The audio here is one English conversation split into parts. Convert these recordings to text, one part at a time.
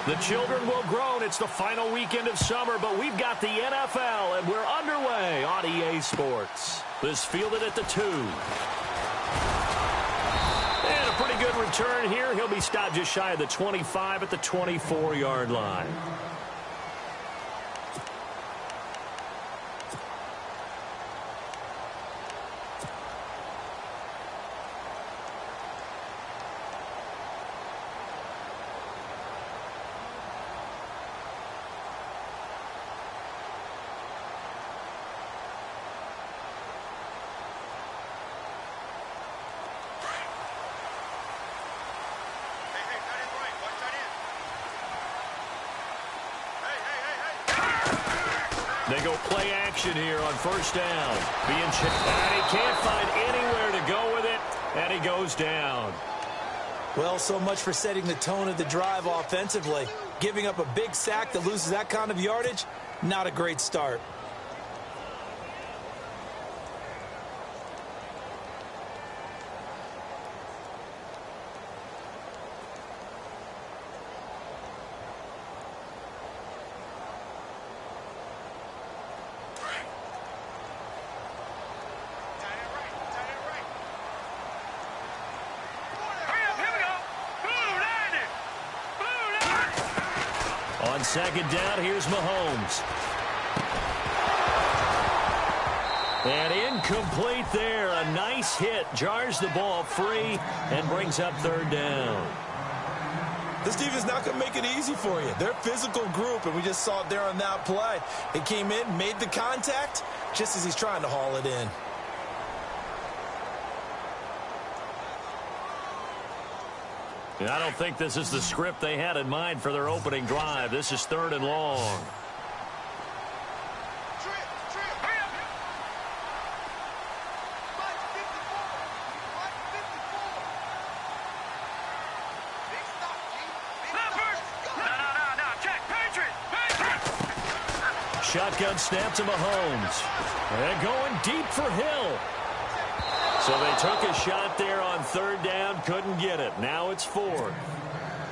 The children will groan. It's the final weekend of summer, but we've got the NFL, and we're underway on EA Sports. This fielded at the 2. And a pretty good return here. He'll be stopped just shy of the 25 at the 24-yard line. They go play action here on first down. Being checked, and he can't find anywhere to go with it, and he goes down. Well, so much for setting the tone of the drive offensively. Giving up a big sack that loses that kind of yardage, not a great start. On second down, here's Mahomes. And incomplete there. A nice hit. Jars the ball free and brings up third down. This defense is not going to make it easy for you. They're a physical group, and we just saw it there on that play. It came in, made the contact, just as he's trying to haul it in. I don't think this is the script they had in mind for their opening drive. This is third and long. Shotgun snap to Mahomes. And going deep for Hill. So they took a shot there on third down, couldn't get it. Now it's fourth.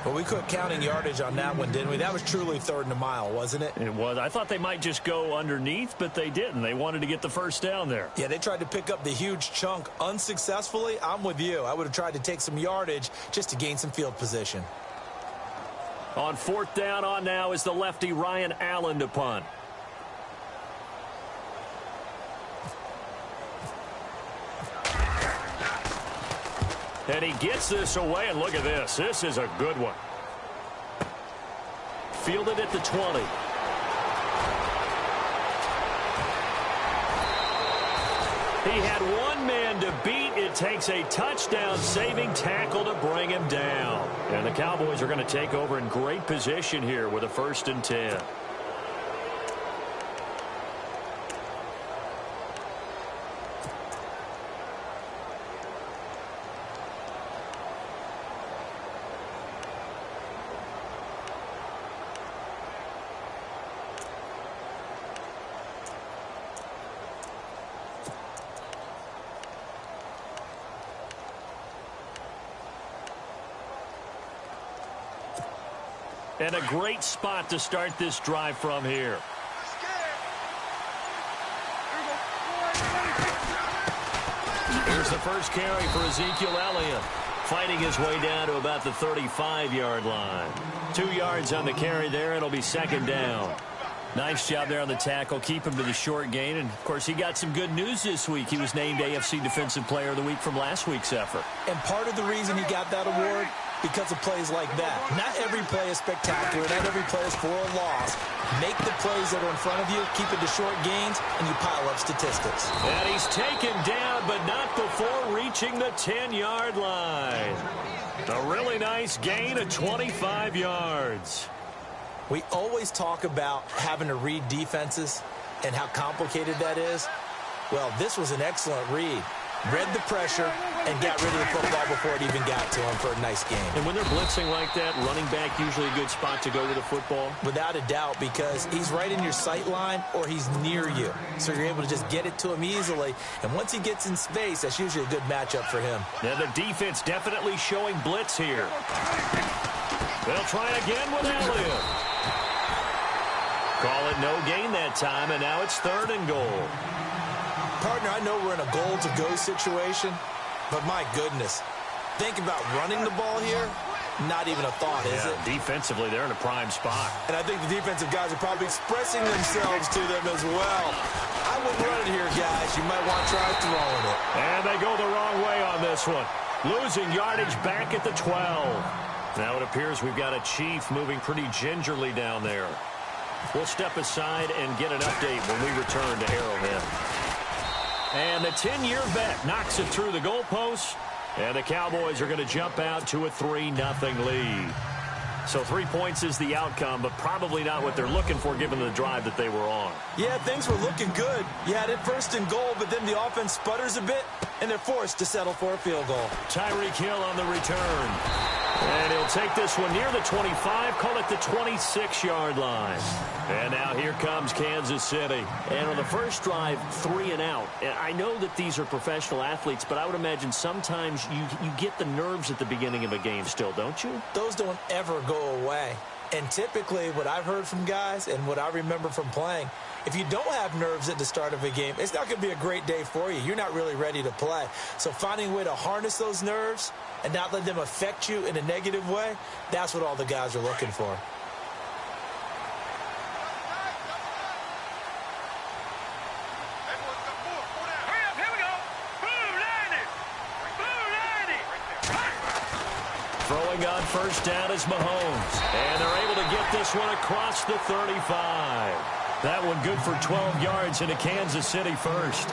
Well, we quit counting yardage on that one, didn't we? That was truly third and a mile, wasn't it? It was. I thought they might just go underneath, but they didn't. They wanted to get the first down there. Yeah, they tried to pick up the huge chunk unsuccessfully. I'm with you. I would have tried to take some yardage just to gain some field position. On fourth down on now is the lefty Ryan Allen to punt. And he gets this away, and look at this. This is a good one. Fielded at the 20. He had one man to beat. It takes a touchdown-saving tackle to bring him down. And the Cowboys are going to take over in great position here with a 1st and 10. And a great spot to start this drive from here. Here's the first carry for Ezekiel Elliott. Fighting his way down to about the 35-yard line. 2 yards on the carry there. It'll be second down. Nice job there on the tackle. Keep him to the short gain. And, of course, he got some good news this week. He was named AFC Defensive Player of the Week from last week's effort. And part of the reason he got that award, because of plays like that. Not every play is spectacular. Not every play is for a loss. Make the plays that are in front of you, keep it to short gains, and you pile up statistics. And he's taken down, but not before reaching the 10-yard line. A really nice gain of 25 yards. We always talk about having to read defenses and how complicated that is. Well, this was an excellent read. Read the pressure and got rid of the football before it even got to him for a nice game. And when they're blitzing like that, running back usually a good spot to go with the football? Without a doubt, because he's right in your sight line or he's near you. So you're able to just get it to him easily. And once he gets in space, that's usually a good matchup for him. Now the defense definitely showing blitz here. They'll try again with Elliott. Call it no gain that time, and now it's 3rd and goal. Partner, I know we're in a goal-to-go situation, but my goodness, think about running the ball here. Not even a thought, is it? Defensively, they're in a prime spot. And I think the defensive guys are probably expressing themselves to them as well. I wouldn't run it here, guys. You might want to try throwing it. And they go the wrong way on this one. Losing yardage back at the 12. Now it appears we've got a Chief moving pretty gingerly down there. We'll step aside and get an update when we return to Arrowhead. And the 10-year vet knocks it through the goalposts. And the Cowboys are going to jump out to a 3-0 lead. So 3 points is the outcome, but probably not what they're looking for given the drive that they were on. Yeah, things were looking good. You had it 1st and goal, but then the offense sputters a bit, and they're forced to settle for a field goal. Tyreek Hill on the return. And he'll take this one near the 25, call it the 26-yard line. And now here comes Kansas City. And on the first drive, 3 and out. I know that these are professional athletes, but I would imagine sometimes you get the nerves at the beginning of a game still, don't you? Those don't ever go away. And typically what I've heard from guys and what I remember from playing, if you don't have nerves at the start of a game, it's not going to be a great day for you. You're not really ready to play. So finding a way to harness those nerves and not let them affect you in a negative way, that's what all the guys are looking for. Throwing on first down is Mahomes. And they're able to get this one across the 35. That one good for 12 yards into Kansas City first.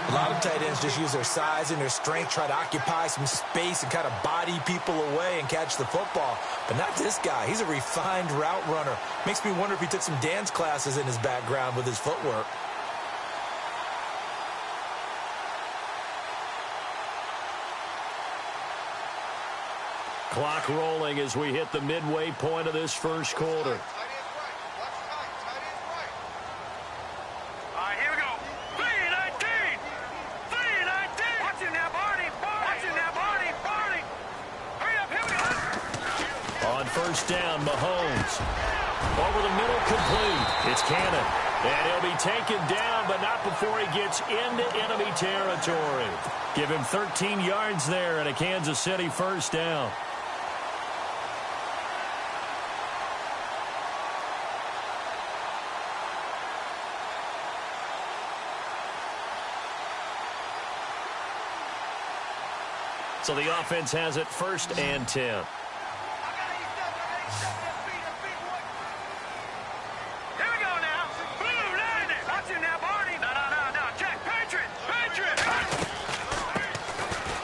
A lot of tight ends just use their size and their strength, try to occupy some space and kind of body people away and catch the football. But not this guy. He's a refined route runner. Makes me wonder if he took some dance classes in his background with his footwork. Clock rolling as we hit the midway point of this first quarter. First down, Mahomes. Over the middle, complete. It's Cannon. And he'll be taken down, but not before he gets into enemy territory. Give him 13 yards there and a Kansas City first down. So the offense has it 1st and 10.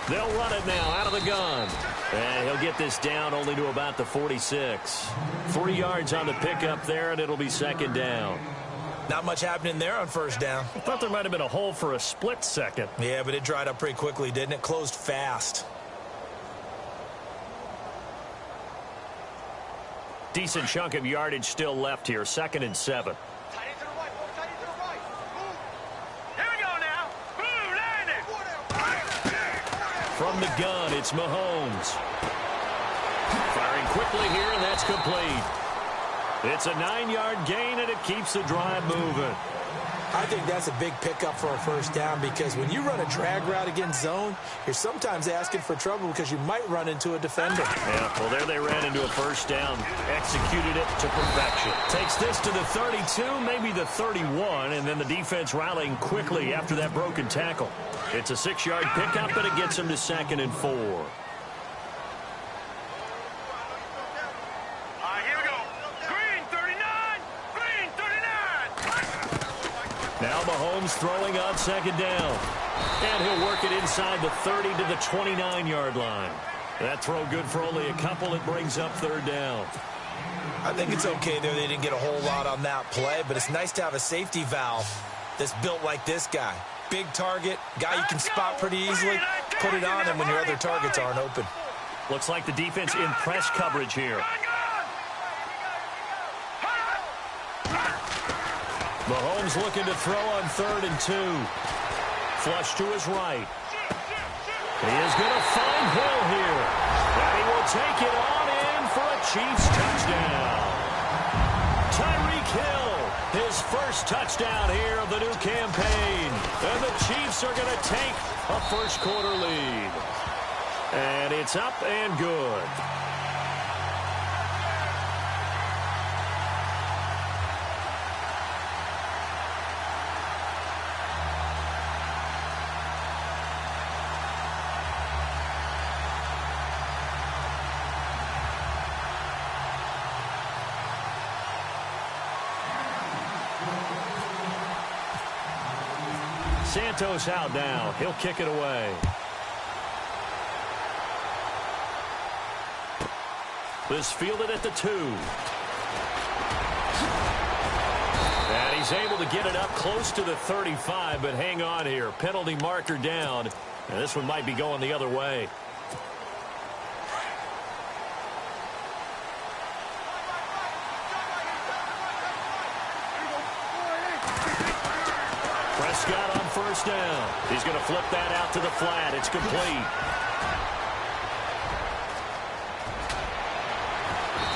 They'll run it now out of the gun. And he'll get this down only to about the 46. 3 yards on the pickup there, and it'll be 2nd down. Not much happening there on first down. I thought there might have been a hole for a split second. Yeah, but it dried up pretty quickly, didn't it? Closed fast. Decent chunk of yardage still left here. 2nd and 7. From the gun, it's Mahomes. Firing quickly here, and that's complete. It's a 9-yard gain, and it keeps the drive moving. I think that's a big pickup for a first down because when you run a drag route against zone, you're sometimes asking for trouble because you might run into a defender. Yeah, well, there they ran into a first down. Executed it to perfection. Takes this to the 32, maybe the 31, and then the defense rallying quickly after that broken tackle. It's a 6-yard pickup, and it gets them to 2nd and 4. Now Mahomes throwing on 2nd down. And he'll work it inside the 30 to the 29-yard line. That throw good for only a couple. It brings up 3rd down. I think it's okay there. They didn't get a whole lot on that play, but it's nice to have a safety valve that's built like this guy. Big target, guy you can spot pretty easily. Put it on him when your other targets aren't open. Looks like the defense in press coverage here. Mahomes looking to throw on 3rd and 2. Flush to his right. He is going to find Hill here. And he will will take it on in for a Chiefs touchdown. Tyreek Hill, his first touchdown here of the new campaign. And the Chiefs are going to take a first-quarter lead. And it's up and good. Santos out now. He'll kick it away. This fielded at the 2. And he's able to get it up close to the 35, but hang on here. Penalty marker down. And this one might be going the other way. Prescott on first down. He's going to flip that out to the flat. It's complete.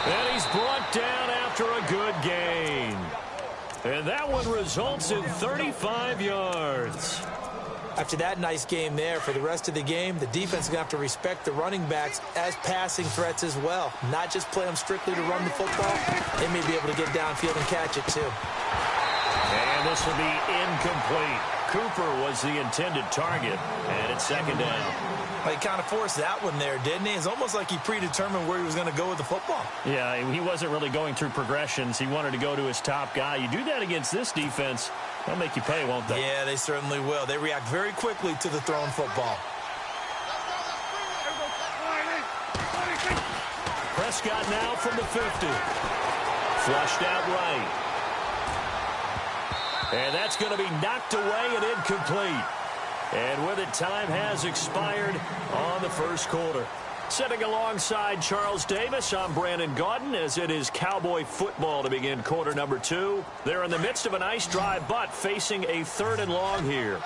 And he's brought down after a good gain. And that one results in 35 yards. After that nice game there, for the rest of the game, the defense is going to have to respect the running backs as passing threats as well. Not just play them strictly to run the football. They may be able to get downfield and catch it, too. And this will be incomplete. Cooper was the intended target, and it's second down. Well, he kind of forced that one there, didn't he? It's almost like he predetermined where he was going to go with the football. Yeah, he wasn't really going through progressions. He wanted to go to his top guy. You do that against this defense, they'll make you pay, won't they? Yeah, they certainly will. They react very quickly to the thrown football. Prescott now from the 50. Flushed out right. And that's going to be knocked away and incomplete. And with it, time has expired on the first quarter. Sitting alongside Charles Davis, I'm Brandon Gaudin, as it is Cowboy football to begin quarter number 2. They're in the midst of a nice drive, but facing a 3rd and long here.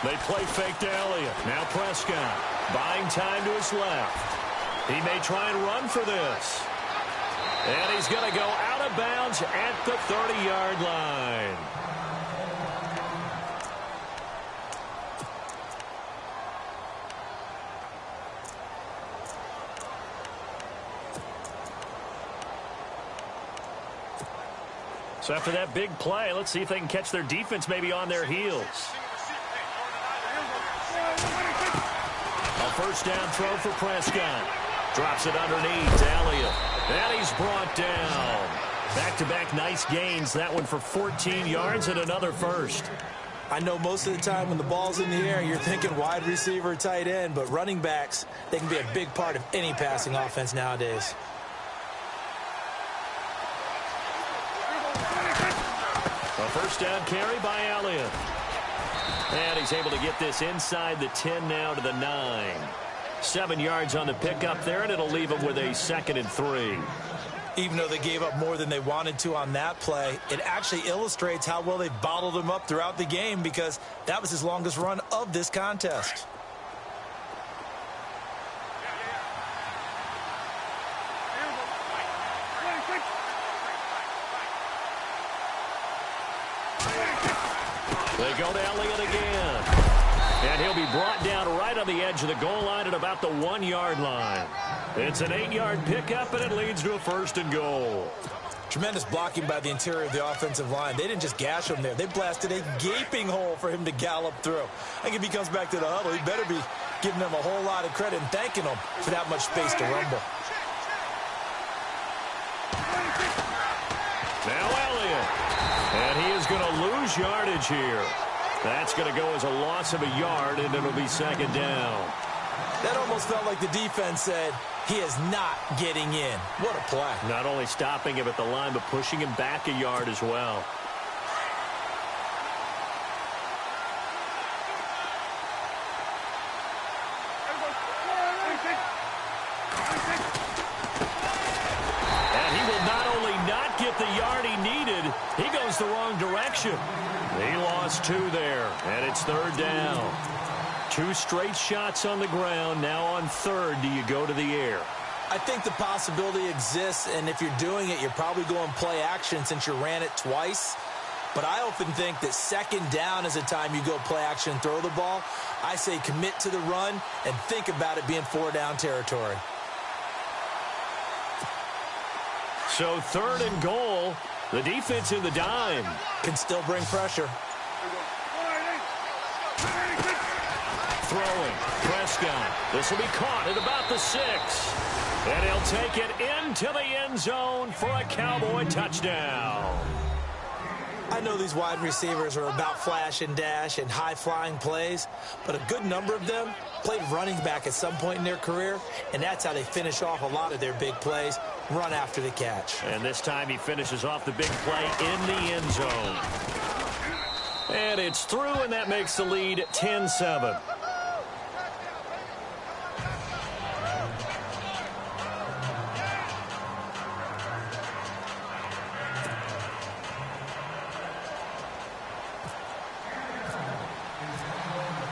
They play fake to Elliott. Now Prescott buying time to his left. He may try and run for this. And he's going to go out of bounds at the 30-yard line. So after that big play, let's see if they can catch their defense maybe on their heels. A first down throw for Prescott. Drops it underneath to Elliott. And he's brought down. Back-to-back nice gains. That one for 14 yards and another first. I know most of the time when the ball's in the air, you're thinking wide receiver, tight end, but running backs, they can be a big part of any passing offense nowadays. A first down carry by Elliott. And he's able to get this inside the 10 now to the 9. 7 yards on the pickup there, and it'll leave them with a 2nd and 3. Even though they gave up more than they wanted to on that play, it actually illustrates how well they bottled him up throughout the game, because that was his longest run of this contest. They go to Elliott again. And he'll be brought down right on the edge of the goal line at about the 1-yard line. It's an 8-yard pickup, and it leads to a 1st and goal. Tremendous blocking by the interior of the offensive line. They didn't just gash him there. They blasted a gaping hole for him to gallop through. I think if he comes back to the huddle, he better be giving them a whole lot of credit and thanking them for that much space to rumble. Now Elliott. And he is going to lose yardage here. That's going to go as a loss of a yard, and it'll be 2nd down. That almost felt like the defense said, he is not getting in. What a play. Not only stopping him at the line, but pushing him back a yard as well. And he will not only not get the yard he needed, he goes the wrong direction. He lost 2 there, and it's 3rd down. 2 straight shots on the ground. Now on 3rd, do you go to the air? I think the possibility exists, and if you're doing it, you're probably going play action since you ran it twice. But I often think that 2nd down is a time you go play action and throw the ball. I say commit to the run and think about it being 4-down territory. So 3rd and goal. The defense in the dime. Can still bring pressure. Throwing. Prescott. This will be caught at about the 6. And he'll take it into the end zone for a Cowboy touchdown. I know these wide receivers are about flash and dash and high-flying plays, but a good number of them played running back at some point in their career, and that's how they finish off a lot of their big plays, run after the catch. And this time he finishes off the big play in the end zone. And it's through, and that makes the lead 10-7.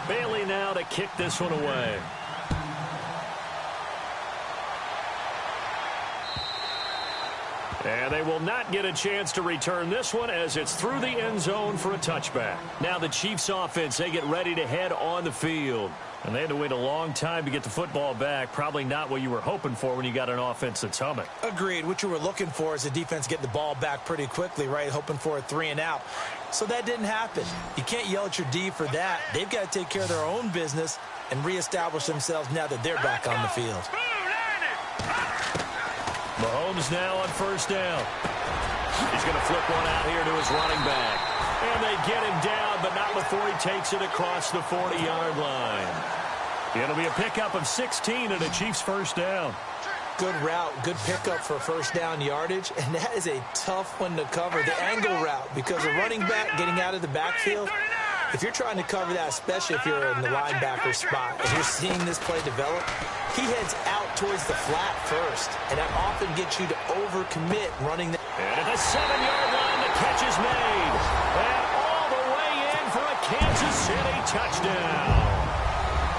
Bailey now to kick this one away. And they will not get a chance to return this one as it's through the end zone for a touchback. Now the Chiefs offense, they get ready to head on the field. And they had to wait a long time to get the football back. Probably not what you were hoping for when you got an offense that's humming. Agreed. What you were looking for is the defense getting the ball back pretty quickly, right? Hoping for a 3-and-out. So that didn't happen. You can't yell at your D for that. They've got to take care of their own business and reestablish themselves now that they're back on the field. Mahomes now on 1st down. He's going to flip one out here to his running back. And they get him down, but not before he takes it across the 40-yard line. It'll be a pickup of 16 and a Chiefs 1st down. Good route, good pickup for 1st down yardage, and that is a tough one to cover, the angle route, because a running back getting out of the backfield, if you're trying to cover that, especially if you're in the linebacker spot, and you're seeing this play develop, he heads out towards the flat first, and that often gets you to overcommit running that. And at the 7-yard line, the catch is made. And all the way in for a Kansas City touchdown.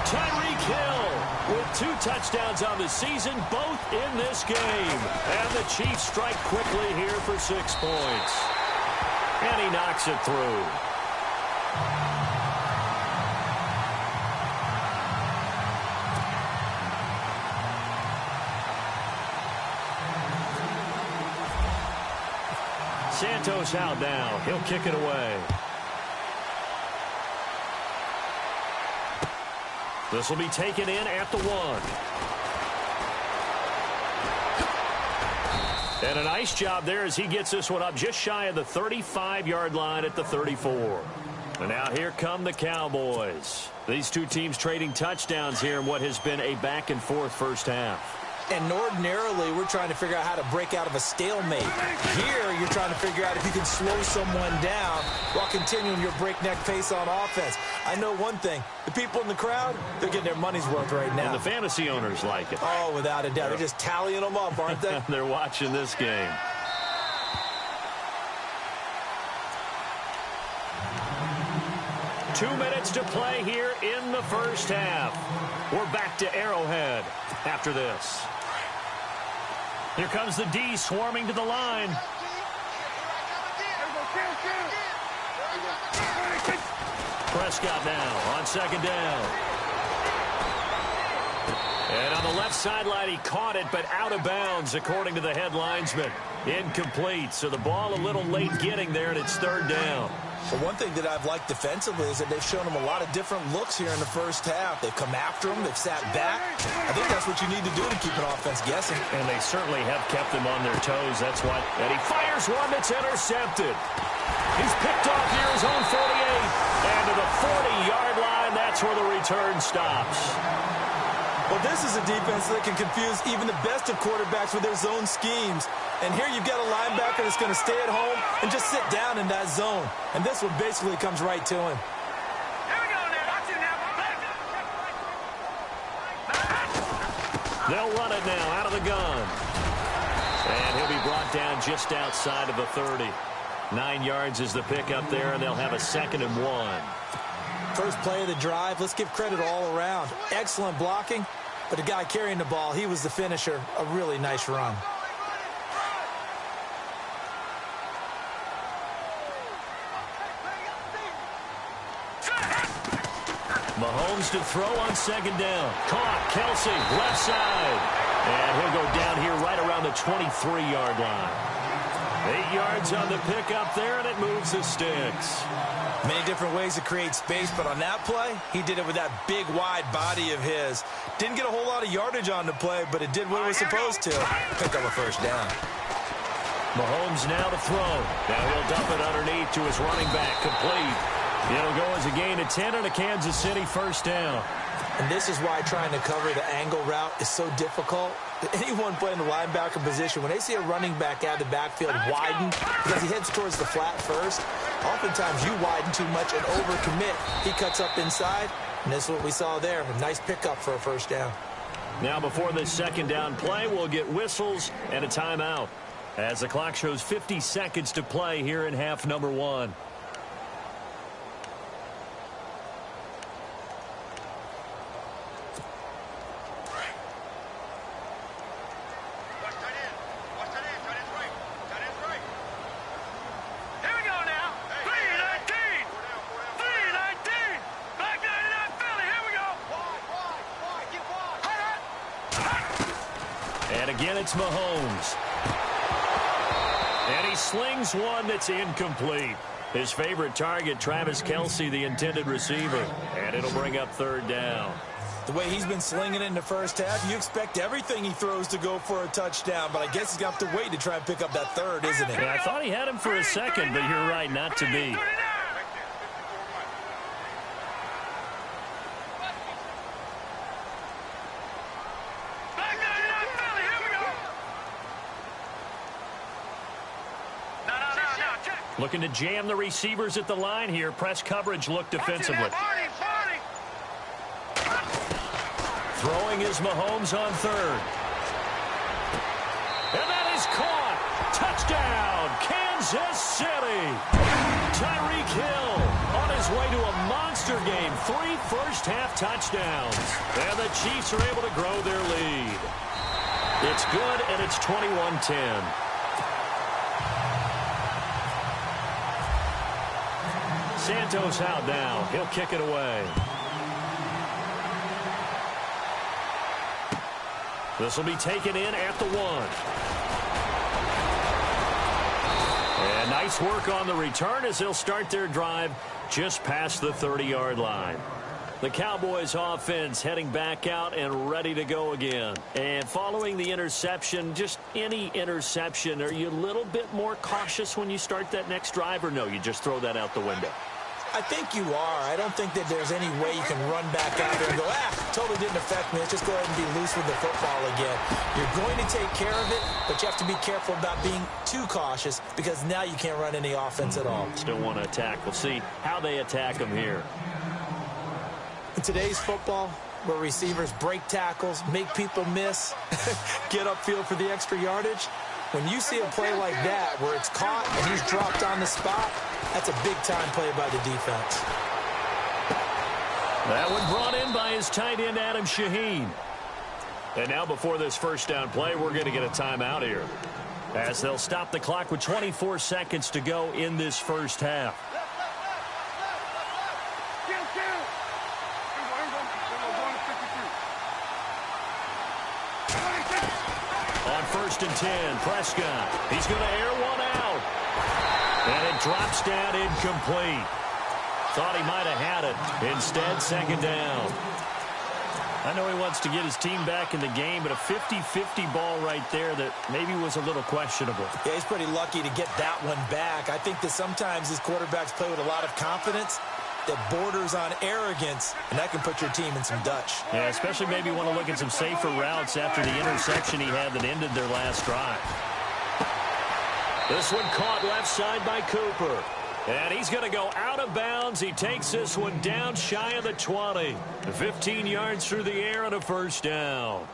Tyreek Hill with 2 touchdowns on the season, both in this game. And the Chiefs strike quickly here for 6 points. And he knocks it through. Santos out now. He'll kick it away. This will be taken in at the 1. And a nice job there as he gets this one up just shy of the 35-yard line at the 34. And now here come the Cowboys. These 2 teams trading touchdowns here in what has been a back-and-forth first half. And ordinarily, we're trying to figure out how to break out of a stalemate. Here, you're trying to figure out if you can slow someone down while continuing your breakneck pace on offense. I know one thing. The people in the crowd, they're getting their money's worth right now. And the fantasy owners like it. Oh, without a doubt. They're just tallying them up, aren't they? They're watching this game. Two minutes to play here in the first half. We're back to Arrowhead after this. Here comes the D swarming to the line. Prescott now on 2nd down. And on the left sideline, he caught it, but out of bounds, according to the head linesman. Incomplete, so the ball a little late getting there, and it's 3rd down. Well, one thing that I've liked defensively is that they've shown them a lot of different looks here in the first half. They've come after them. They've sat back. I think that's what you need to do to keep an offense guessing. And they certainly have kept them on their toes. That's why. And he fires one that's intercepted. He's picked off here his own 48. And to the 40-yard line, that's where the return stops. Well, this is a defense that can confuse even the best of quarterbacks with their zone schemes. And here you've got a linebacker that's going to stay at home and just sit down in that zone. And this one basically comes right to him. Here we go now. Watch it now. They'll run it now out of the gun. And he'll be brought down just outside of the 30. 9 yards is the pickup there, and they'll have a 2nd and 1. First play of the drive, let's give credit all around. Excellent blocking, but the guy carrying the ball, he was the finisher. A really nice run. Mahomes to throw on 2nd down. Caught. Kelsey, left side. And he'll go down here right around the 23-yard line. 8 yards on the pickup there, and it moves the sticks. Many different ways to create space, but on that play, he did it with that big, wide body of his. Didn't get a whole lot of yardage on the play, but it did what it was supposed to. Pick up a first down. Mahomes now to throw. Now he'll dump it underneath to his running back. Complete. It'll go as a gain of 10 on a Kansas City first down. And this is why trying to cover the angle route is so difficult. Anyone playing the linebacker position, when they see a running back out of the backfield widen because he heads towards the flat first, oftentimes you widen too much and overcommit. He cuts up inside, and this is what we saw there. A nice pickup for a first down. Now before this 2nd down play, we'll get whistles and a timeout as the clock shows 50 seconds to play here in half number 1. And again, it's Mahomes. And he slings one that's incomplete. His favorite target, Travis Kelsey, the intended receiver. And it'll bring up 3rd down. The way he's been slinging it in the first half, you expect everything he throws to go for a touchdown. But I guess he's got to wait to try and pick up that 3rd, isn't it? Yeah, I thought he had him for a 2nd, but you're right, not to be. Looking to jam the receivers at the line here. Press coverage look defensively. Throwing is Mahomes on 3rd. And that is caught. Touchdown, Kansas City. Tyreek Hill on his way to a monster game. 3 first-half touchdowns. And the Chiefs are able to grow their lead. It's good, and it's 21-10. Santos out now. He'll kick it away. This will be taken in at the 1. And nice work on the return as they'll start their drive just past the 30-yard line. The Cowboys offense heading back out and ready to go again. And following the interception, just any interception, are you a little bit more cautious when you start that next drive, or no, you just throw that out the window? I think you are. I don't think that there's any way you can run back out there and go, totally didn't affect me. Let's just go ahead and be loose with the football again. You're going to take care of it, but you have to be careful about being too cautious because now you can't run any offense at all. Still want to attack. We'll see how they attack them here. In today's football, where receivers break tackles, make people miss, get upfield for the extra yardage, when you see a play like that where it's caught and he's dropped on the spot, that's a big-time play by the defense. That one brought in by his tight end, Adam Shaheen. And now before this first down play, we're going to get a timeout here, as they'll stop the clock with 24 seconds to go in this first half. On 1st and 10, Prescott. He's going to air one out. And it drops down incomplete. Thought he might have had it. Instead, 2nd down. I know he wants to get his team back in the game, but a 50-50 ball right there that maybe was a little questionable. Yeah, he's pretty lucky to get that one back. I think that sometimes his quarterbacks play with a lot of confidence that borders on arrogance, and that can put your team in some Dutch. Yeah, especially maybe want to look at some safer routes after the interception he had that ended their last drive. This one caught left side by Cooper. And he's going to go out of bounds. He takes this one down shy of the 20. 15 yards through the air and a first down.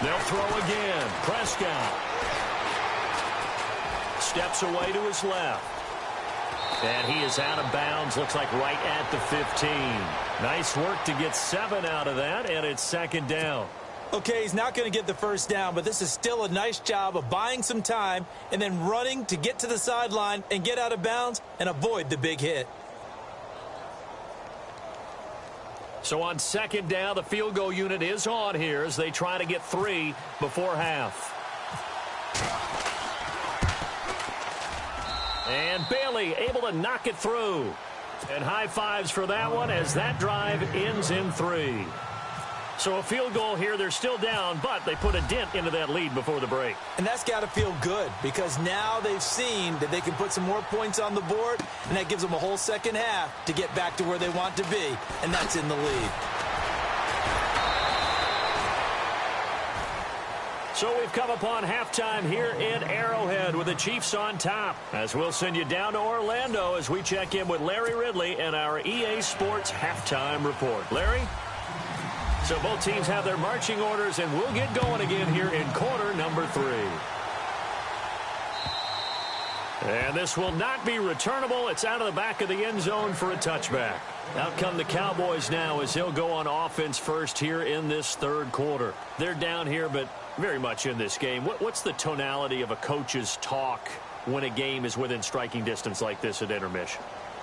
They'll throw again. Prescott steps away to his left. And he is out of bounds, looks like right at the 15. Nice work to get 7 out of that, and it's second down. Okay, he's not going to get the first down, but this is still a nice job of buying some time and then running to get to the sideline and get out of bounds and avoid the big hit. So on second down, the field goal unit is on here as they try to get 3 before half. And Bailey able to knock it through. And high fives for that one as that drive ends in 3. So a field goal here. They're still down, but they put a dent into that lead before the break. And that's got to feel good because now they've seen that they can put some more points on the board, and that gives them a whole second half to get back to where they want to be, and that's in the lead. So we've come upon halftime here in Arrowhead with the Chiefs on top. As we'll send you down to Orlando as we check in with Larry Ridley and our EA Sports halftime report. Larry? So both teams have their marching orders, and we'll get going again here in quarter number 3. And this will not be returnable. It's out of the back of the end zone for a touchback. Out come the Cowboys now as he'll go on offense first here in this third quarter. They're down here, but very much in this game. What's the tonality of a coach's talk when a game is within striking distance like this at intermission?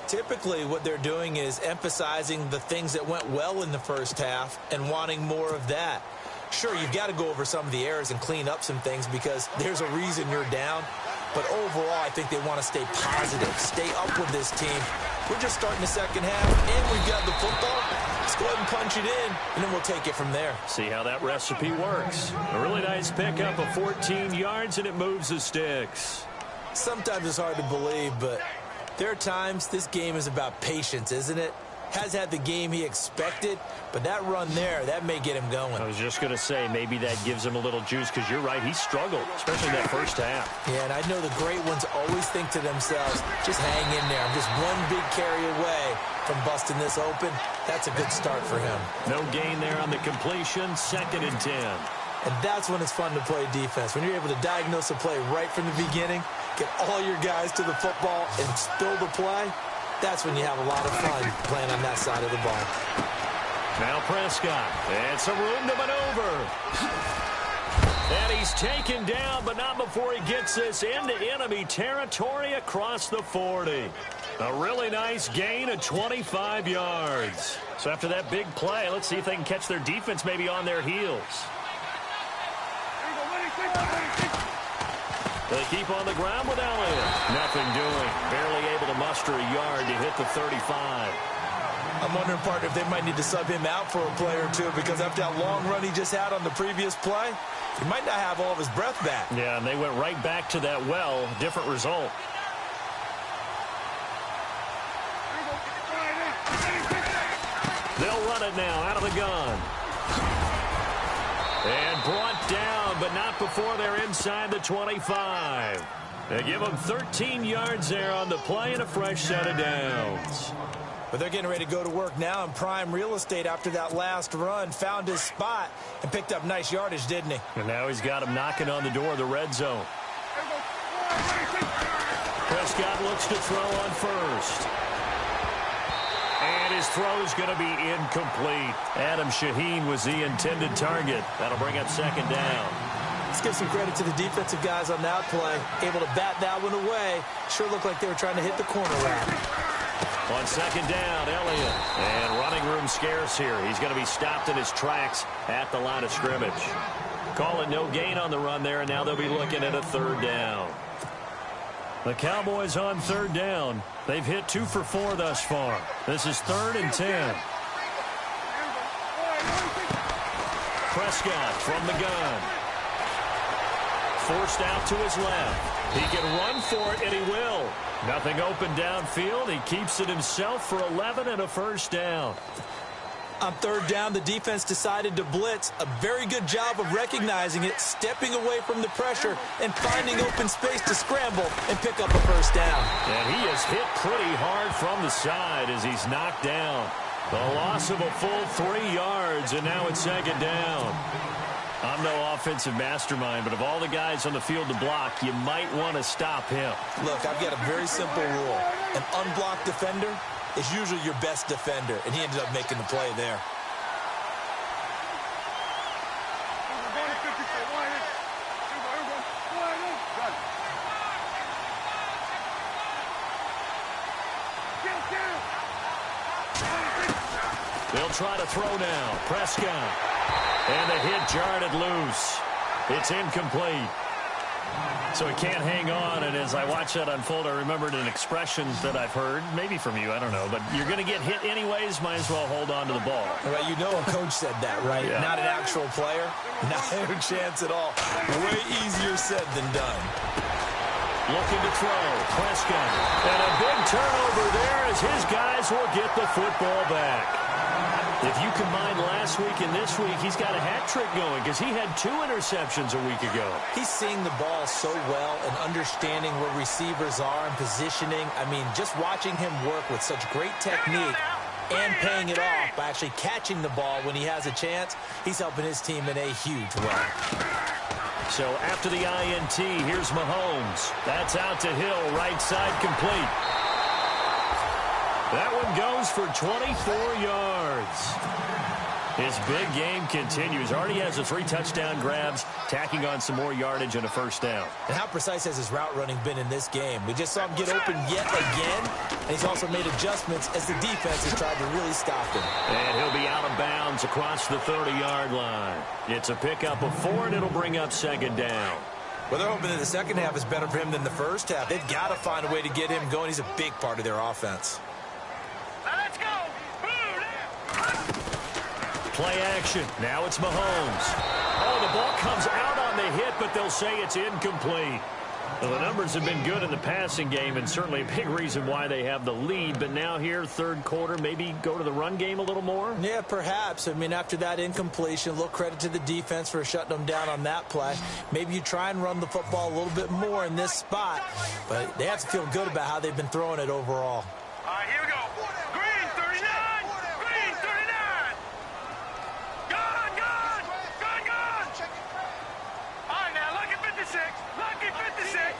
Typically, what they're doing is emphasizing the things that went well in the first half and wanting more of that. Sure, you've got to go over some of the errors and clean up some things because there's a reason you're down. But overall, I think they want to stay positive, stay up with this team. We're just starting the second half, and we've got the football. Let's go ahead and punch it in, and then we'll take it from there. See how that recipe works. A really nice pickup of 14 yards, and it moves the sticks. Sometimes it's hard to believe, but there are times this game is about patience, isn't it? Has had the game he expected, but that run there, that may get him going. I was just going to say, maybe that gives him a little juice because you're right, he struggled, especially that first half. Yeah, and I know the great ones always think to themselves, just hang in there. I'm just one big carry away from busting this open. That's a good start for him. No gain there on the completion, 2nd and 10. And that's when it's fun to play defense. When you're able to diagnose a play right from the beginning, get all your guys to the football and spill the play, that's when you have a lot of fun playing on that side of the ball. Now Prescott, and some room to maneuver. And he's taken down, but not before he gets this into enemy territory across the 40. A really nice gain of 25 yards. So after that big play, let's see if they can catch their defense maybe on their heels. They keep on the ground with Elliott. Nothing doing. Barely able to muster a yard to hit the 35. I'm wondering, partner, if they might need to sub him out for a play or two because after that long run he just had on the previous play, he might not have all of his breath back. Yeah, and they went right back to that well. Different result. They'll run it now out of the gun. And brought down, but not before they're inside the 25. They give them 13 yards there on the play and a fresh set of downs. But they're getting ready to go to work now in prime real estate after that last run. Found his spot and picked up nice yardage, didn't he? And now he's got him knocking on the door of the red zone. Prescott looks to throw on first. And his throw is going to be incomplete. Adam Shaheen was the intended target. That'll bring up 2nd down. Let's give some credit to the defensive guys on that play. Able to bat that one away. Sure looked like they were trying to hit the corner route. On 2nd down, Elliott. And running room scarce here. He's going to be stopped in his tracks at the line of scrimmage. Call it no gain on the run there, and now they'll be looking at a 3rd down. The Cowboys on 3rd down. They've hit 2 for 4 thus far. This is 3rd and 10. Prescott from the gun. Forced out to his left. He can run for it, and he will. Nothing open downfield. He keeps it himself for 11 and a 1st down. On 3rd down, the defense decided to blitz. A very good job of recognizing it, stepping away from the pressure, and finding open space to scramble and pick up a 1st down. And he is hit pretty hard from the side as he's knocked down. The loss of a full 3 yards, and now it's 2nd down. I'm no offensive mastermind, but of all the guys on the field to block, you might want to stop him. Look, I've got a very simple rule. An unblocked defender is usually your best defender, and he ended up making the play there. They'll try to throw now. Prescott. And the hit jarred it loose. It's incomplete. So he can't hang on, and as I watch that unfold, I remembered an expression that I've heard, maybe from you, I don't know, but you're going to get hit anyways, might as well hold on to the ball. Well, you know a coach said that, right? Yeah. Not an actual player. Not a chance at all. Way easier said than done. Looking to throw. Prescott. And a big turnover there as his guys will get the football back. If you combine last week and this week, he's got a hat trick going because he had 2 interceptions a week ago. He's seeing the ball so well and understanding where receivers are and positioning. I mean, just watching him work with such great technique and paying it off by actually catching the ball when he has a chance, he's helping his team in a huge way. So after the INT, here's Mahomes. That's out to Hill, right side complete. That one goes for 24 yards. His big game continues. Already has the 3 touchdown grabs, tacking on some more yardage and a first down. And how precise has his route running been in this game? We just saw him get open yet again, and he's also made adjustments as the defense has tried to really stop him. And he'll be out of bounds across the 30-yard line. It's a pickup of 4, and it'll bring up second down. Well, they're hoping that the second half is better for him than the first half. They've got to find a way to get him going. He's a big part of their offense. Let's go. Play action. Now it's Mahomes. Oh, the ball comes out on the hit, but they'll say it's incomplete. Well, the numbers have been good in the passing game, and certainly a big reason why they have the lead. But now here, third quarter, maybe go to the run game a little more? Yeah, perhaps. I mean, after that incompletion, a little credit to the defense for shutting them down on that play. Maybe you try and run the football a little bit more in this spot, but they have to feel good about how they've been throwing it overall. All right, here we go. Green 39. Green 39. Gone, gone. Gone, gone. All right, now look at 56. Look at 56.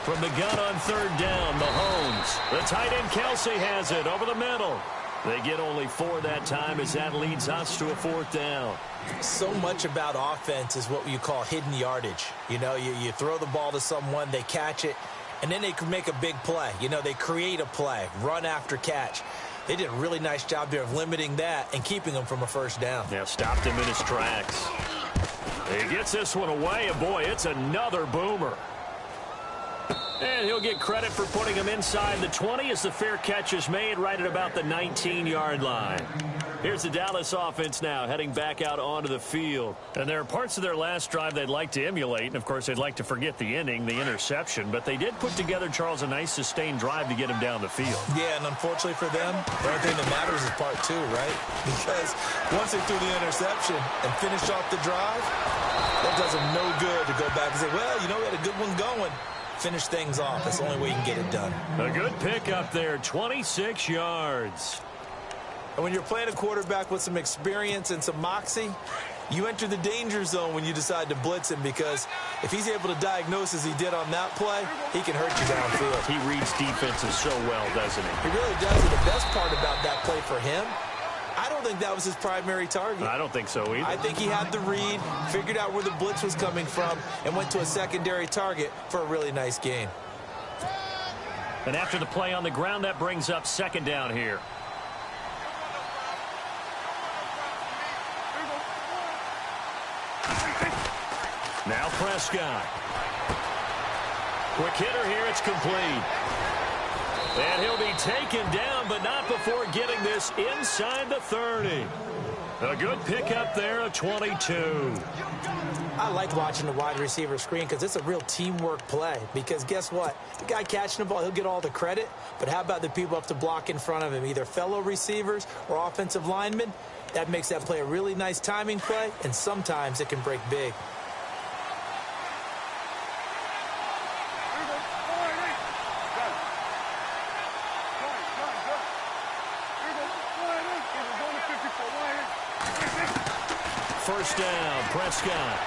From the gun on third down, Mahomes. The tight end Kelsey has it over the middle. They get only 4 that time as that leads us to a 4th down. So much about offense is what you call hidden yardage. You know, you throw the ball to someone, they catch it, and then they can make a big play. You know, they create a play, run after catch. They did a really nice job there of limiting that and keeping him from a first down. Yeah, stopped him in his tracks. He gets this one away, and boy, it's another boomer. And he'll get credit for putting him inside the 20 as the fair catch is made right at about the 19-yard line. Here's the Dallas offense now heading back out onto the field. And there are parts of their last drive they'd like to emulate. And, of course, they'd like to forget the inning, the interception. But they did put together, Charles, a nice sustained drive to get him down the field. Yeah, and unfortunately for them, the only thing that matters is part 2, right? Because once they threw the interception and finished off the drive, that does them no good to go back and say, well, you know, we had a good one going. Finish things off. That's the only way you can get it done. A good pickup there, 26 yards. And when you're playing a quarterback with some experience and some moxie, you enter the danger zone when you decide to blitz him, because if he's able to diagnose as he did on that play, he can hurt you downfield. He reads defenses so well, doesn't he? He really does. And the best part about that play for him, I don't think that was his primary target. I don't think so either. I think he had the read, figured out where the blitz was coming from, and went to a secondary target for a really nice game. And after the play on the ground, that brings up second down here. Now Prescott. Quick hitter here, it's complete. And he'll be taken down, but not before getting this inside the 30. A good pickup there, a 22. I like watching the wide receiver screen because it's a real teamwork play. Because guess what? The guy catching the ball, he'll get all the credit. But how about the people up to block in front of him, either fellow receivers or offensive linemen? That makes that play a really nice timing play, and sometimes it can break big. First down, Prescott.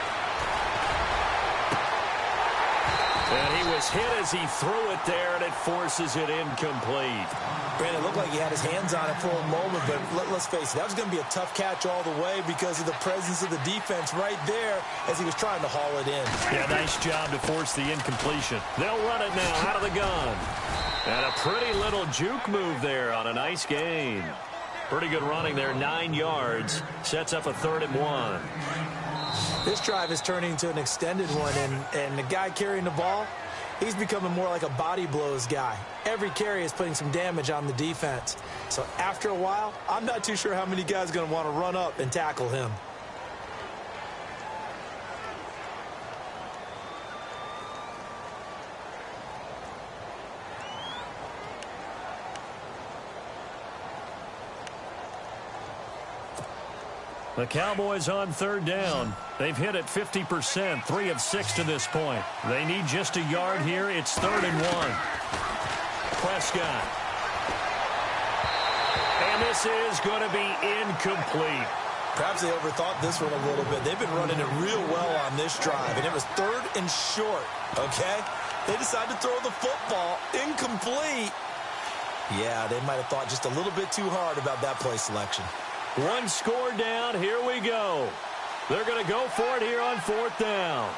And he was hit as he threw it there, and it forces it incomplete. Brandon, it looked like he had his hands on it for a moment, but let's face it, that was going to be a tough catch all the way because of the presence of the defense right there as he was trying to haul it in. Yeah, nice job to force the incompletion. They'll run it now out of the gun. And a pretty little juke move there on a nice gain. Pretty good running there, 9 yards. Sets up a 3rd and 1. This drive is turning into an extended one, and the guy carrying the ball, he's becoming more like a body blows guy. Every carry is putting some damage on the defense. So after a while, I'm not too sure how many guys are going to want to run up and tackle him. The Cowboys on 3rd down. They've hit it 50%, 3 of 6 to this point. They need just a yard here. It's 3rd and 1. Prescott. And this is going to be incomplete. Perhaps they overthought this one a little bit. They've been running it real well on this drive, and it was 3rd and short, okay? They decided to throw the football incomplete. Yeah, they might have thought just a little bit too hard about that play selection. 1 score down. Here we go. They're going to go for it here on 4th down.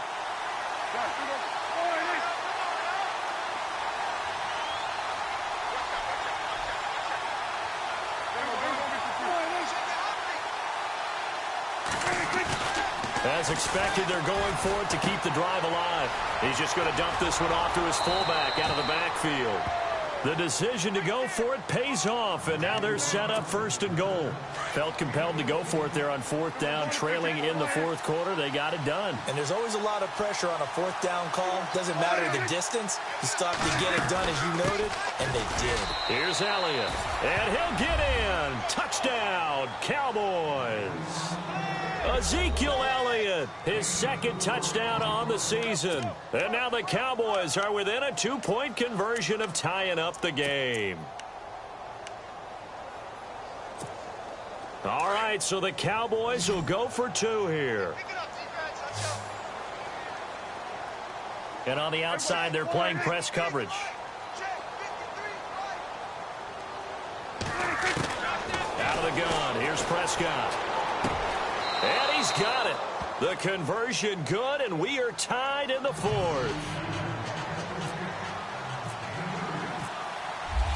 As expected, they're going for it to keep the drive alive. He's just going to dump this one off to his fullback out of the backfield. The decision to go for it pays off, and now they're set up 1st and goal. Felt compelled to go for it there on 4th down, trailing in the 4th quarter. They got it done. And there's always a lot of pressure on a 4th down call. Doesn't matter the distance. You stop to get it done, as you noted, and they did. Here's Elliott, and he'll get in. Touchdown, Cowboys. Ezekiel Elliott, his 2nd touchdown on the season. And now the Cowboys are within a 2-point conversion of tying up the game. All right, so the Cowboys will go for 2 here. And on the outside, they're playing press coverage. Out of the gun, here's Prescott. And he's got it. The conversion good, and we are tied in the 4th.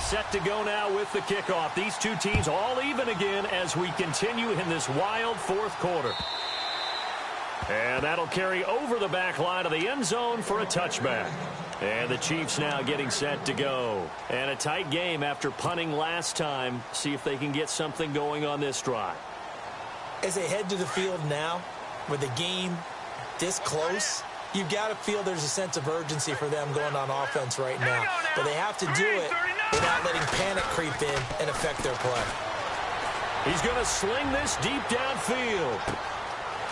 Set to go now with the kickoff. These two teams all even again as we continue in this wild 4th quarter. And that'll carry over the back line of the end zone for a touchback. And the Chiefs now getting set to go. And a tight game after punting last time. See if they can get something going on this drive. As they head to the field now, with the game this close, you've got to feel there's a sense of urgency for them going on offense right now. But they have to do it without letting panic creep in and affect their play. He's going to sling this deep downfield.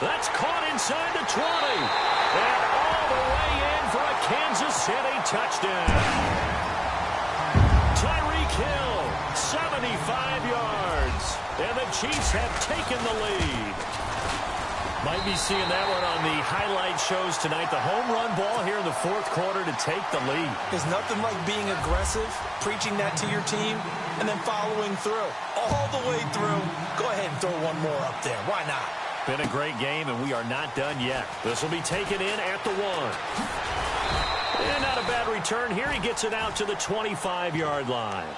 That's caught inside the 20. And all the way in for a Kansas City touchdown. Tyreek Hill, 75 yards. And the Chiefs have taken the lead. Might be seeing that one on the highlight shows tonight. The home run ball here in the 4th quarter to take the lead. There's nothing like being aggressive, preaching that to your team, and then following through. All the way through. Go ahead and throw one more up there. Why not? Been a great game, and we are not done yet. This will be taken in at the 1. And not a bad return here. He gets it out to the 25-yard line.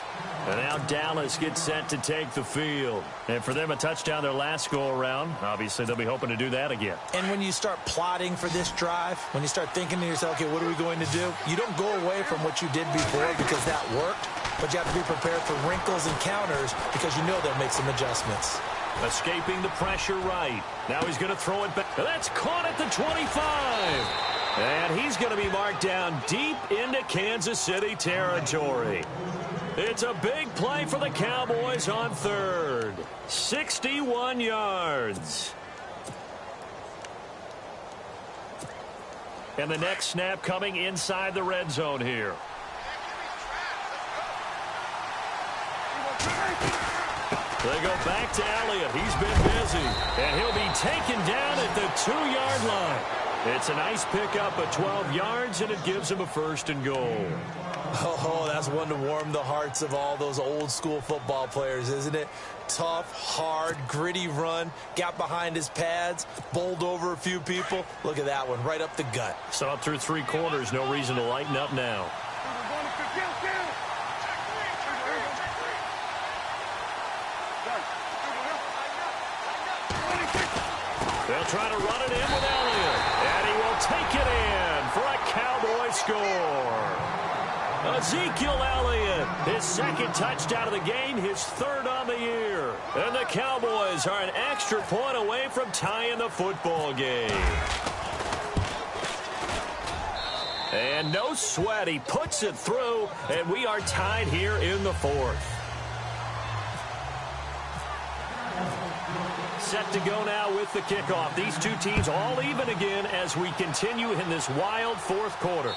And now Dallas gets set to take the field. And for them, a touchdown their last go-around. Obviously, they'll be hoping to do that again. And when you start plotting for this drive, when you start thinking to yourself, okay, what are we going to do? You don't go away from what you did before because that worked. But you have to be prepared for wrinkles and counters because you know they'll make some adjustments. Escaping the pressure right. Now he's going to throw it back. That's caught at the 25. And he's going to be marked down deep into Kansas City territory. It's a big play for the Cowboys on 3rd. 61 yards. And the next snap coming inside the red zone They go back to Elliott. He's been busy. And he'll be taken down at the 2-yard line. It's a nice pickup of 12 yards, and it gives him a 1st and goal. Oh, that's one to warm the hearts of all those old-school football players, isn't it? Tough, hard, gritty run. Got behind his pads, bowled over a few people. Look at that one, right up the gut. Saw it through 3 quarters. No reason to lighten up now. They'll try to run it in with Elliott. And he will take it in for a Cowboy score. Ezekiel Elliott, his 2nd touchdown of the game, his 3rd on the year. And the Cowboys are an extra point away from tying the football game. And no sweat, he puts it through, and we are tied here in the 4th. Set to go now with the kickoff. These two teams all even again as we continue in this wild 4th quarter.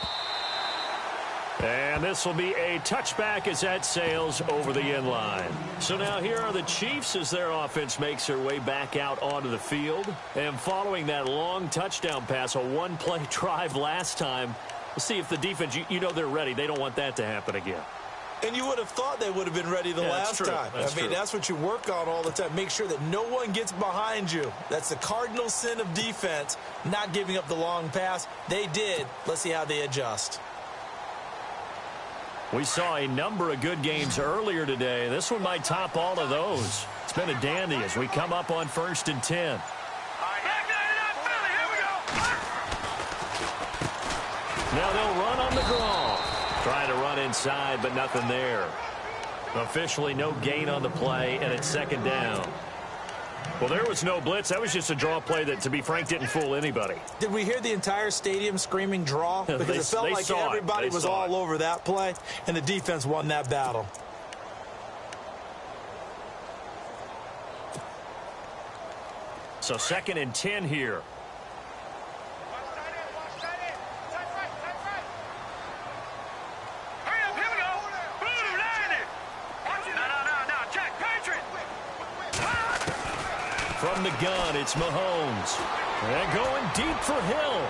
And this will be a touchback as that sails over the end line. So now here are the Chiefs as their offense makes their way back out onto the field. And following that long touchdown pass, a 1-play drive last time, we'll see if the defense, you know they're ready. They don't want that to happen again. And you would have thought they would have been ready the last time. That's what you work on all the time. Make sure that no one gets behind you. That's the cardinal sin of defense, not giving up the long pass. They did. Let's see how they adjust. We saw a number of good games earlier today. This one might top all of those. It's been a dandy as we come up on 1st and 10. Now they'll run on the draw. Trying to run inside, but nothing there. Officially no gain on the play, and it's 2nd down. Well, there was no blitz. That was just a draw play that, to be frank, didn't fool anybody. Did we hear the entire stadium screaming draw? Because it felt like everybody was all over that play, and the defense won that battle. So 2nd and 10 here. From the gun, it's Mahomes. And going deep for Hill.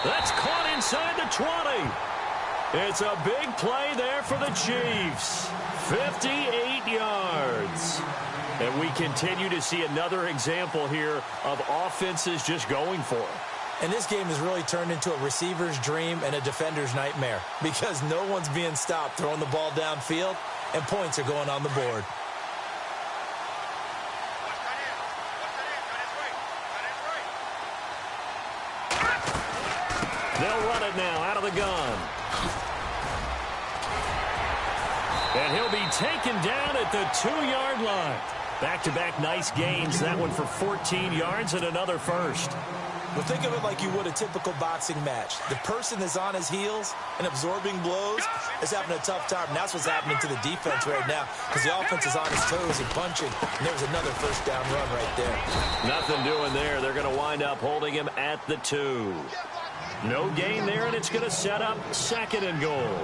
That's caught inside the 20. It's a big play there for the Chiefs. 58 yards. And we continue to see another example here of offenses just going for it. And this game has really turned into a receiver's dream and a defender's nightmare because no one's being stopped throwing the ball downfield, and points are going on the board. They'll run it now out of the gun. And he'll be taken down at the 2-yard line. Back-to-back nice gains. That one for 14 yards and another 1st. Well, think of it like you would a typical boxing match. The person is on his heels and absorbing blows is having a tough time. And that's what's happening to the defense right now because the offense is on his toes and punching. And there's another 1st down run right there. Nothing doing there. They're going to wind up holding him at the 2. No gain there, and it's going to set up 2nd and goal.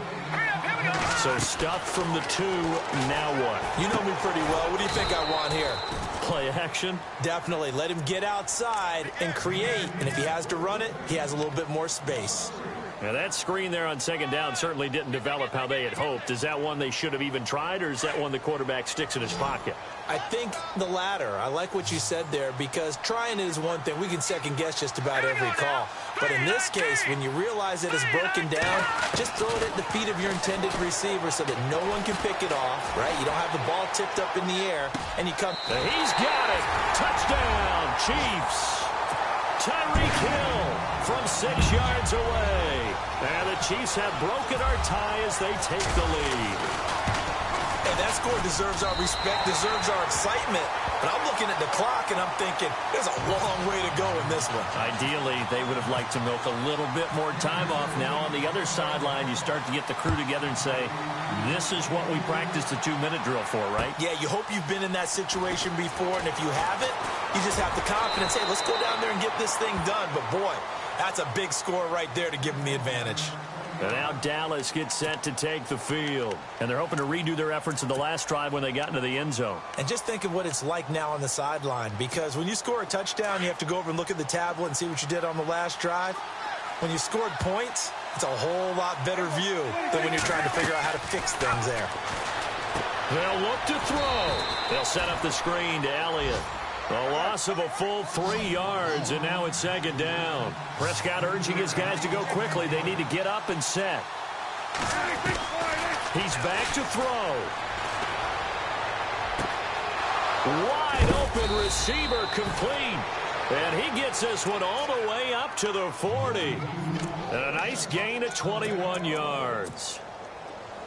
So stuff from the 2. Now what? You know me pretty well. What do you think I want here? Play action? Definitely. Let him get outside and create. And if he has to run it, he has a little bit more space. Now, that screen there on 2nd down certainly didn't develop how they had hoped. Is that one they should have even tried, or is that one the quarterback sticks in his pocket? I think the latter. I like what you said there because trying it is one thing. We can second-guess just about every call. But in this case, when you realize it is broken down, just throw it at the feet of your intended receiver so that no one can pick it off, right? You don't have the ball tipped up in the air, and you come. He's got it. Touchdown, Chiefs. Tyreek Hill from 6 yards away. And the Chiefs have broken our tie as they take the lead. And that score deserves our respect, deserves our excitement. But I'm looking at the clock, and I'm thinking, there's a long way to go in this one. Ideally, they would have liked to milk a little bit more time off. Now on the other sideline, you start to get the crew together and say, this is what we practiced the 2-minute drill for, right? Yeah, you hope you've been in that situation before, and if you haven't, you just have the confidence, hey, let's go down there and get this thing done. But, boy, that's a big score right there to give them the advantage. And now Dallas gets set to take the field. And they're hoping to redo their efforts in the last drive when they got into the end zone. And just think of what it's like now on the sideline, because when you score a touchdown, you have to go over and look at the tablet and see what you did on the last drive. When you scored points, it's a whole lot better view than when you're trying to figure out how to fix things there. They'll look to throw. They'll set up the screen to Elliott. A loss of a full 3 yards, and now it's second down. Prescott urging his guys to go quickly. They need to get up and set. He's back to throw. Wide open receiver complete. And he gets this one all the way up to the 40. And a nice gain of 21 yards.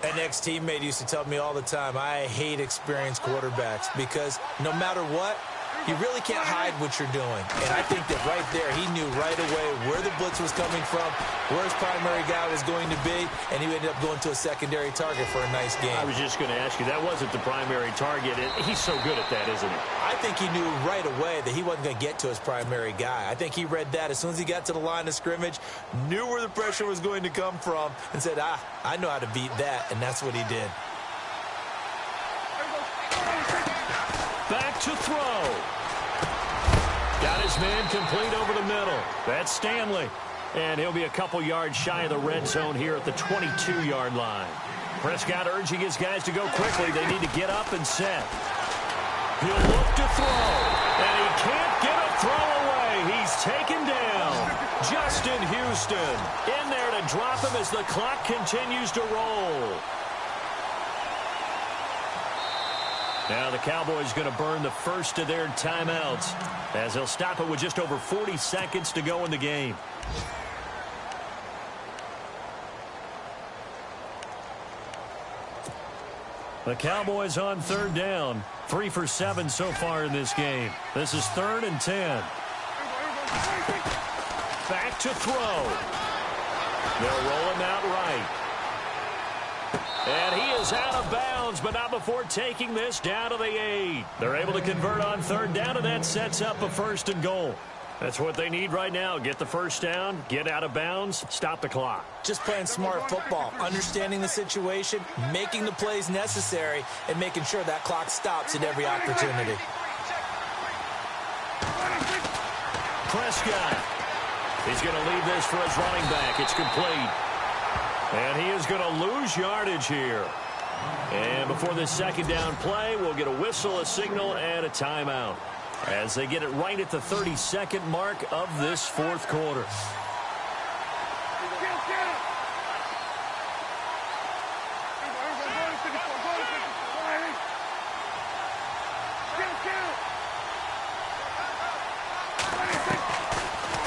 An ex-teammate used to tell me all the time, I hate experienced quarterbacks because no matter what, you really can't hide what you're doing. And I think that right there, he knew right away where the blitz was coming from, where his primary guy was going to be, and he ended up going to a secondary target for a nice game. I was just going to ask you, that wasn't the primary target. He's so good at that, isn't he? I think he knew right away that he wasn't going to get to his primary guy. I think he read that as soon as he got to the line of scrimmage, knew where the pressure was going to come from, and said, I know how to beat that, and that's what he did. Back to throw. Got his man complete over the middle. That's Stanley. And he'll be a couple yards shy of the red zone here at the 22-yard line. Prescott urging his guys to go quickly. They need to get up and set. He'll look to throw. And he can't get a throw away. He's taken down. Justin Houston in there to drop him as the clock continues to roll. Now the Cowboys going to burn the first of their timeouts as they'll stop it with just over 40 seconds to go in the game. The Cowboys on third down. 3 for 7 so far in this game. This is 3rd and 10. Back to throw. They'll roll him out right. And he is out of bounds, but not before taking this down to the 8. They're able to convert on third down, and that sets up a 1st and goal. That's what they need right now. Get the first down, get out of bounds, stop the clock. Just playing smart football, understanding the situation, making the plays necessary, and making sure that clock stops at every opportunity. Prescott. He's going to leave this for his running back. It's complete. And he is going to lose yardage here. And before this second down play, we'll get a whistle, a signal, and a timeout as they get it right at the 32nd mark of this 4th quarter.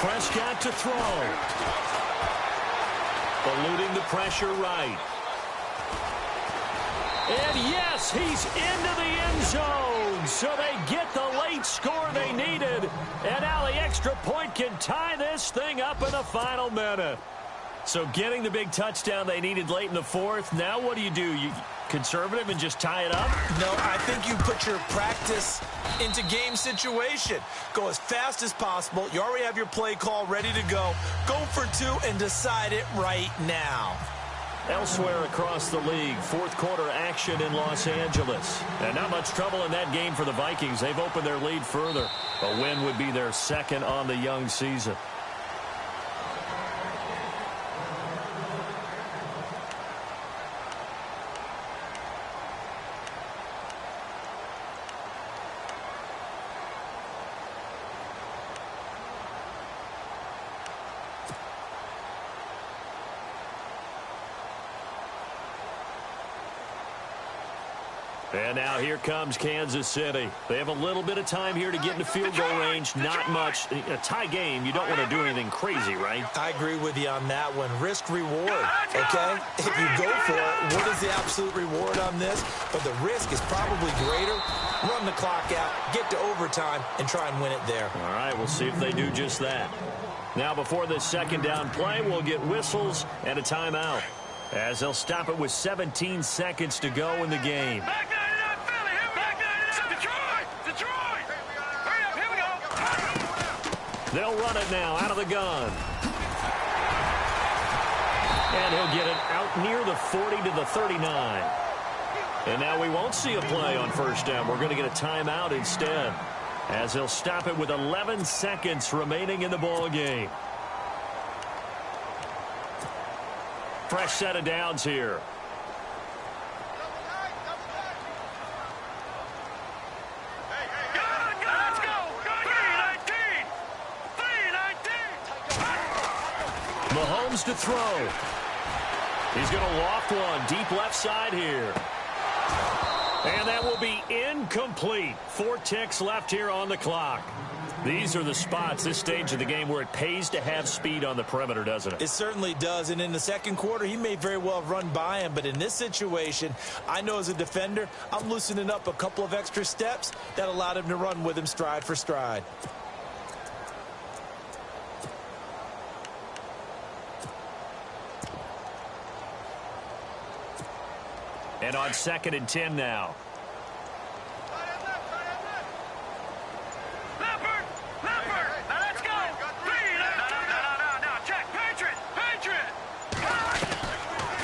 Prescott to throw. Eluding the pressure right. And yes, he's into the end zone. So they get the late score they needed. And now the extra point can tie this thing up in the final minute. So getting the big touchdown they needed late in the 4th. Now what do? You conservative and just tie it up? No, I think you put your practice into game situation. Go as fast as possible. You already have your play call ready to go. Go for 2 and decide it right now. Elsewhere across the league, 4th quarter action in Los Angeles. And not much trouble in that game for the Vikings. They've opened their lead further. A win would be their 2nd on the young season. And now here comes Kansas City. They have a little bit of time here to get into field goal range. Not much. A tie game, you don't want to do anything crazy, right? I agree with you on that one. Risk-reward, okay? If you go for it, what is the absolute reward on this? But the risk is probably greater. Run the clock out, get to overtime, and try and win it there. All right, we'll see if they do just that. Now, before this second down play, we'll get whistles and a timeout as they'll stop it with 17 seconds to go in the game. Detroit! They'll run it now out of the gun. And he'll get it out near the 40 to the 39. And now we won't see a play on first down. We're going to get a timeout instead, as he'll stop it with 11 seconds remaining in the ball game. Fresh set of downs here. Let's go. 319. 319. Mahomes to throw. He's going to loft one deep left side here. And that will be incomplete. 4 ticks left here on the clock. These are the spots, this stage of the game, where it pays to have speed on the perimeter, doesn't it? It certainly does. And in the second quarter, he may very well have run by him. But in this situation, I know as a defender, I'm loosening up a couple of extra steps that allowed him to run with him stride for stride. And on 2nd and 10 now.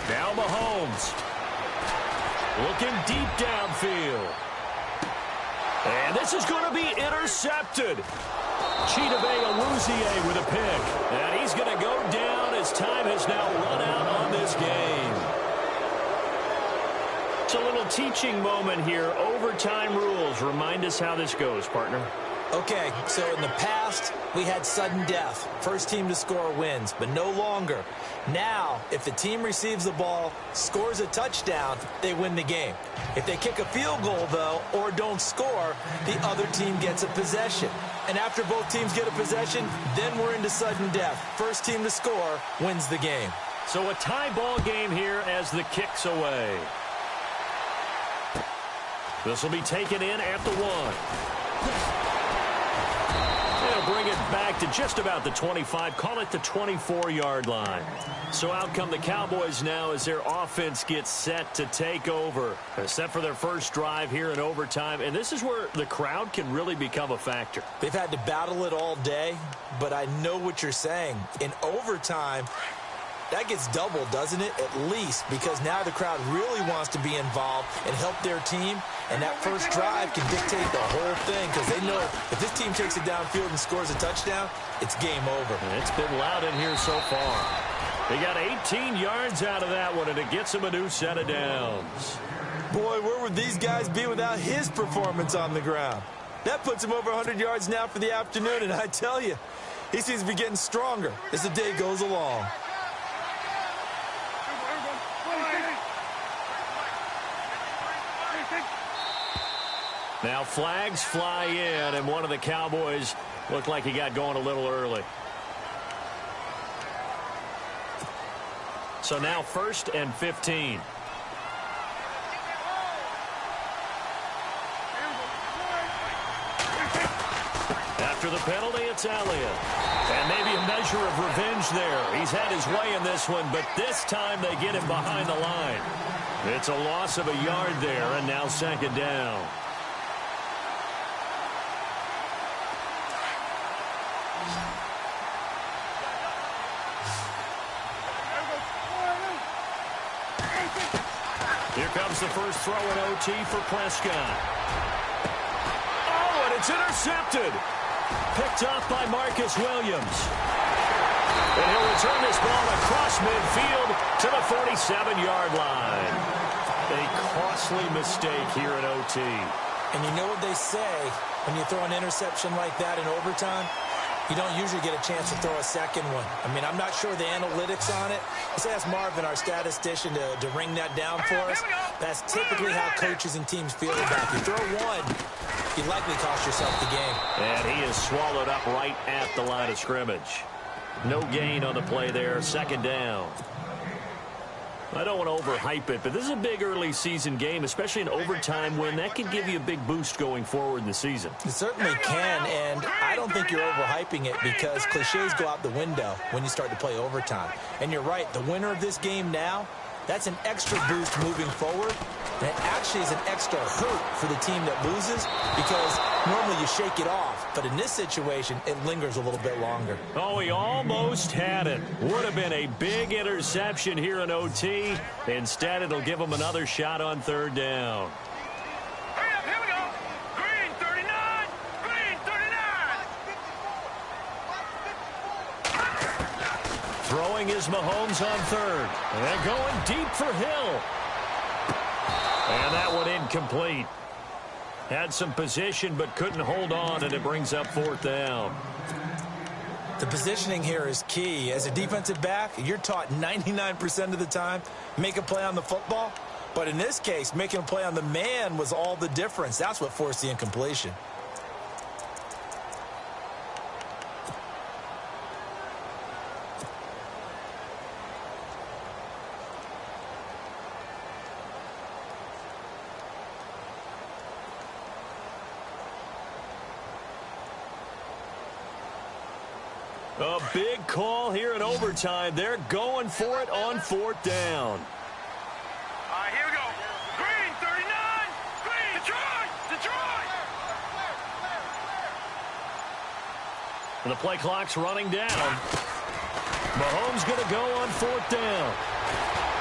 Now Mahomes. Looking deep downfield. And this is going to be intercepted. Chidobe Awuzie with a pick. And he's going to go down as time has now run out on this game. It's a little teaching moment here. Overtime rules. Remind us how this goes, partner. Okay, so in the past, we had sudden death. First team to score wins, but no longer. Now, if the team receives the ball, scores a touchdown, they win the game. If they kick a field goal, though, or don't score, the other team gets a possession. And after both teams get a possession, then we're into sudden death. First team to score wins the game. So a tie ball game here as the kick's away. This will be taken in at the 1. They'll bring it back to just about the 25. Call it the 24-yard line. So out come the Cowboys now as their offense gets set to take over. They're set for their first drive here in overtime. And this is where the crowd can really become a factor. They've had to battle it all day, but I know what you're saying. In overtime, that gets doubled, doesn't it? At least, because now the crowd really wants to be involved and help their team. And that first drive can dictate the whole thing, because they know if this team takes it downfield and scores a touchdown, it's game over. And it's been loud in here so far. They got 18 yards out of that one, and it gets them a new set of downs. Boy, where would these guys be without his performance on the ground? That puts him over 100 yards now for the afternoon, and I tell you, he seems to be getting stronger as the day goes along. Now flags fly in, and one of the Cowboys looked like he got going a little early. So now 1st and 15. After the penalty, it's Elliott. And maybe a measure of revenge there. He's had his way in this one, but this time they get him behind the line. It's a loss of a yard there, and now 2nd down. Here comes the first throw in OT for Prescott. Oh, and it's intercepted. Picked off by Marcus Williams. And he'll return this ball across midfield to the 47-yard line. A costly mistake here in OT. And you know what they say, when you throw an interception like that in overtime, you don't usually get a chance to throw a second one. I mean, I'm not sure the analytics on it. Let's ask Marvin, our statistician, to ring that down for us. That's typically how coaches and teams feel about it. You throw one, you likely cost yourself the game. And he is swallowed up right at the line of scrimmage. No gain on the play there. 2nd down. I don't want to overhype it, but this is a big early season game, especially an overtime win. That could give you a big boost going forward in the season. It certainly can, and I don't think you're overhyping it because cliches go out the window when you start to play overtime. And you're right, the winner of this game now, that's an extra boost moving forward. And it actually is an extra hurt for the team that loses because Normally you shake it off, but in this situation, it lingers a little bit longer. Oh, he almost had it. Would have been a big interception here in OT. Instead, it'll give him another shot on third down. Hurry up, here we go. Green 39. Green 39. Throwing is Mahomes on third. And going deep for Hill. And that one incomplete. Had some position but couldn't hold on, and it brings up fourth down. The positioning here is key. As a defensive back, you're taught 99% of the time, make a play on the football. But in this case, making a play on the man was all the difference. That's what forced the incompletion. A big call here in overtime. They're going for it on fourth down. All right, here we go. Green 39. Green. Detroit. Detroit. And the play clock's running down. Mahomes going to go on fourth down.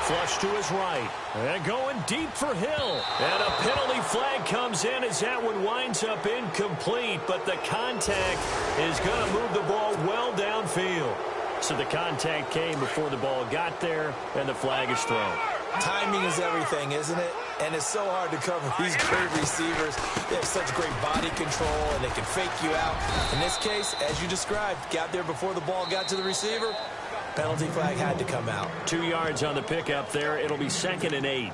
Flush to his right. And going deep for Hill. And a penalty flag comes in as that one winds up incomplete. But the contact is going to move the ball well downfield. So the contact came before the ball got there, and the flag is thrown. Timing is everything, isn't it? And it's so hard to cover these great receivers. They have such great body control, and they can fake you out. In this case, as you described, got there before the ball got to the receiver. Penalty flag had to come out. 2 yards on the pickup there. It'll be 2nd and 8.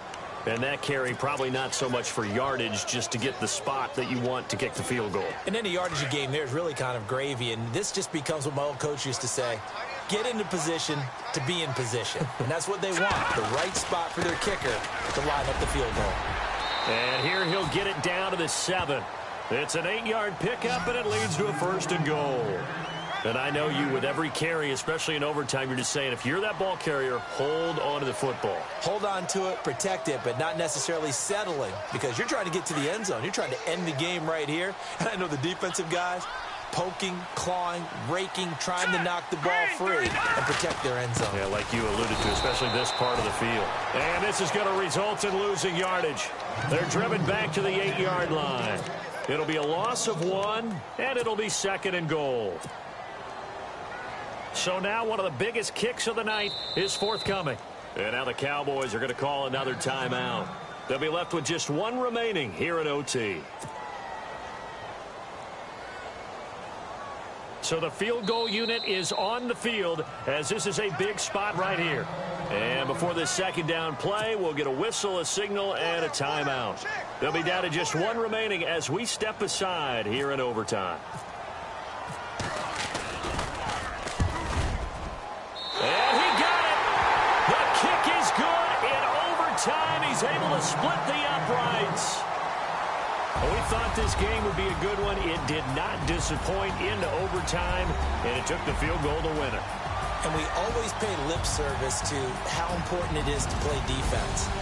And that carry probably not so much for yardage, just to get the spot that you want to kick the field goal. And any yardage game there is really kind of gravy. And this just becomes what my old coach used to say. Get into position to be in position. And that's what they want, the right spot for their kicker to line up the field goal. And here he'll get it down to the 7. It's an 8-yard pickup, and it leads to a 1st and goal. And I know you, with every carry, especially in overtime, you're just saying, if you're that ball carrier, hold on to the football. Hold on to it, protect it, but not necessarily settling, because you're trying to get to the end zone. You're trying to end the game right here. And I know the defensive guys, poking, clawing, raking, trying to knock the ball free and protect their end zone. Yeah, like you alluded to, especially this part of the field. And this is going to result in losing yardage. They're driven back to the 8-yard line. It'll be a loss of 1, and it'll be 2nd and goal. So now one of the biggest kicks of the night is forthcoming. And now the Cowboys are going to call another timeout. They'll be left with just 1 remaining here in OT. So the field goal unit is on the field, as this is a big spot right here. And before this 2nd down play, we'll get a whistle, a signal, and a timeout. They'll be down to just 1 remaining as we step aside here in overtime. And he got it. The kick is good in overtime. He's able to split the uprights. We thought this game would be a good one. It did not disappoint into overtime, and it took the field goal to win it. And we always pay lip service to how important it is to play defense.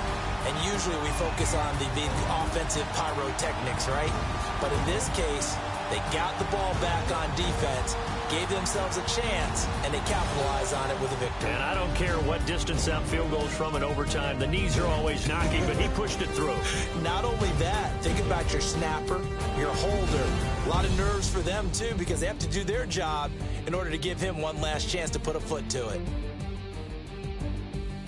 And usually we focus on the offensive pyrotechnics, right? But in this case, they got the ball back on defense, gave themselves a chance, and they capitalized on it with a victory. And I don't care what distance that field goes from in overtime. The knees are always knocking, but he pushed it through. Not only that, think about your snapper, your holder. A lot of nerves for them, too, because they have to do their job in order to give him one last chance to put a foot to it.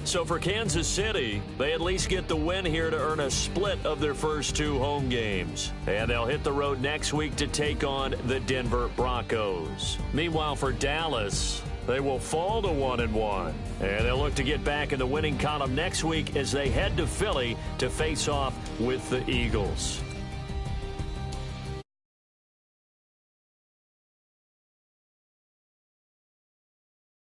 So for Kansas City, they at least get the win here to earn a split of their first 2 home games. And they'll hit the road next week to take on the Denver Broncos. Meanwhile, for Dallas, they will fall to 1-1. And they'll look to get back in the winning column next week as they head to Philly to face off with the Eagles.